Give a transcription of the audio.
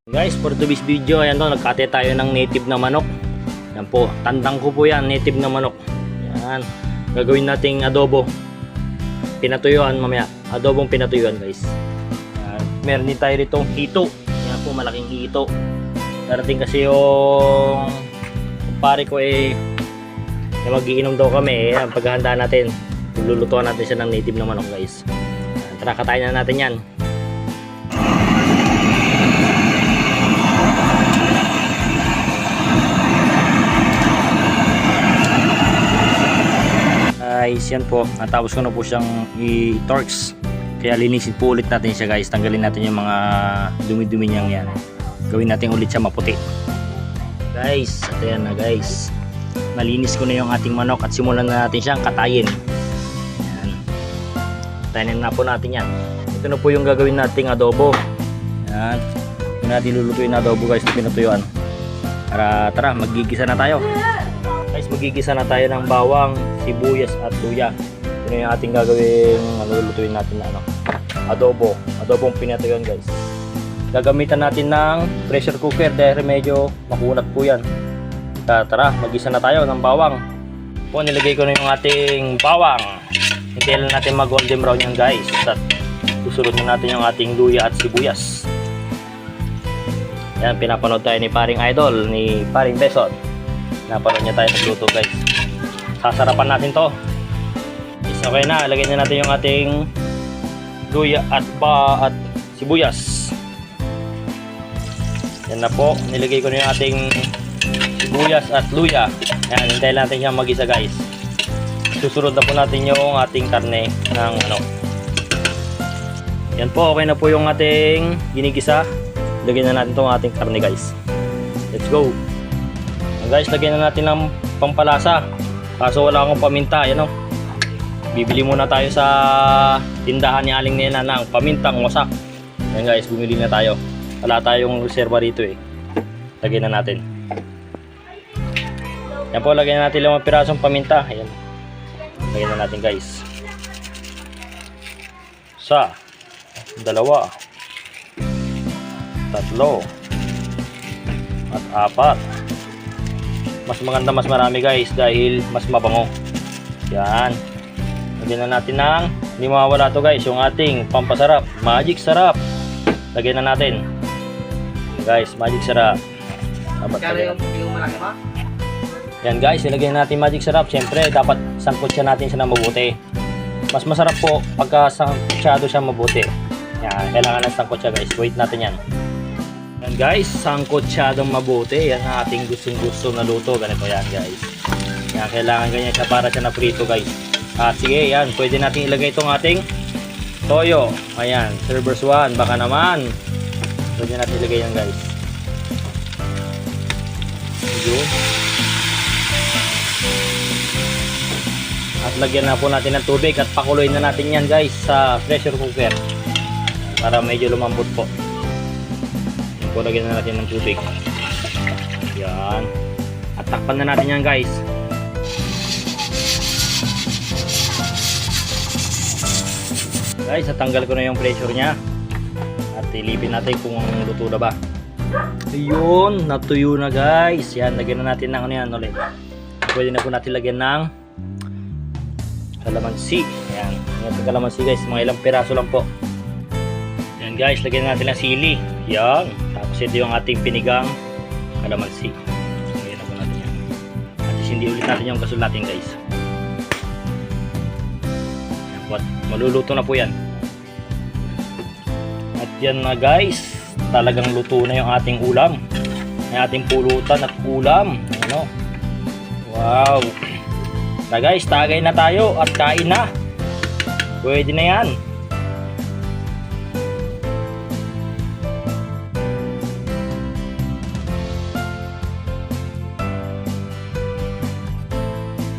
Guys, for today's video, ayan to, nagkate tayo ng native na manok. Yan po, tandang ko po yan, native na manok. Yan, gagawin nating adobo. Pinatuyuan mamaya, adobong pinatuyuan guys. Yan. Meron din tayo rito hito. Yan po, malaking hito. Darating kasi yung pare ko mag-iinom daw kami. Yan, paghahanda natin, lulutuan natin siya ng native na manok guys. Yan, tara, katayin na natin yan. Guys, yan po, natapos ko na po siyang i-torx, kaya linisin po ulit natin siya guys. Tanggalin natin yung mga dumi-dumi niyang yan, gawin natin ulit siya maputi guys. At ayan na guys, nalinis ko na yung ating manok at simulan na natin siyang katayin. Ayan, katayin na po natin yan. Ito na po yung gagawin nating adobo. Ayan, yung natin lulutuin na adobo guys na pinatuyuan. Tara, magigisa na tayo guys. Magigisa na tayo ng bawang, sibuyas at luya. Ito na yung ating gagawin, lulutuin natin na adobong pinatuyuan guys. Gagamitan natin ng pressure cooker dahil medyo makunat po yan. Tara, magisa na tayo ng bawang. Po, nilagay ko na yung ating bawang. Hintayin natin mag golden brown yan guys. At susunod na natin yung ating luya at sibuyas. Yan, pinapanood tayo ni paring idol, ni paring Besot. Napanood niya tayo magluto guys. Sasarapan natin to. Is okay na, lagyan na natin yung ating luya at sibuyas. Yan na po, nilagay ko na yung ating sibuyas at luya. Yan, hintayin natin siyang mag-isa guys. Susunod na po natin yung ating karne ng Yan po, okay na po yung ating ginigisa. Lagyan na natin itong ating karne guys. Let's go. Guys, lagyan na natin ng pampalasa. Kaso wala akong paminta, yan o. Bibili muna tayo sa tindahan ni Aling Nena ng pamintang wasak. Yan guys, bumili na tayo. Wala tayong reserva rito eh. Lagyan na natin. Yan po, lagyan na natin 5 pirasong paminta. Ayan. Lagyan na natin guys. 1, 2, 3, at 4. Mas maganda, mas marami guys dahil mas mabango. Yan. Lagyan na natin ng, hindi mawawala to guys, yung ating pampasarap, magic sarap. Lagyan na natin guys, magic sarap. Yan guys, ilagyan natin magic sarap. Siyempre dapat sangkutsa natin siya na mabuti. Mas masarap po pagka sangkutsado siya mabuti. Yan, kailangan ng sangkutsa guys. Wait natin yan. Yan guys, sangkutsadong mabuti. Yan ang ating gustong-gusto na luto. Ganito yan guys. Yan, kailangan ganyan siya para siya na prito guys. Sige, yan, pwede natin ilagay itong ating toyo. Ayan, servers 1, baka naman. Pwede natin ilagay yan guys. Yun. At lagyan na po natin ng tubig at pakuluin na natin yan guys sa pressure cooker para medyo lumambot po. Po, lagyan na natin ng tubig. Yan. At takpan na natin yan guys. Guys, natanggal ko na yung pressure nya. At ilipin natin kung luto na ba. Ayun, natuyo na guys. Yan, lagyan na natin ng ano yan ulit. Pwede na po natin lagyan ng kalamansi. Yan, yung kalamansi guys, mga ilang piraso lang po. Yan guys, lagyan natin ng sili. Yan. Tapos ito yung ating pinigang kalamansi. Lagyan na po natin yan. At hindi ulit natin yung gasol natin guys. Yan po, maluluto na po yan. At yan na guys, talagang luto na yung ating ulam. Yung ating pulutan at ulam. Ano? Wow. Na guys, tagay na tayo at kain na. Pwede na yan.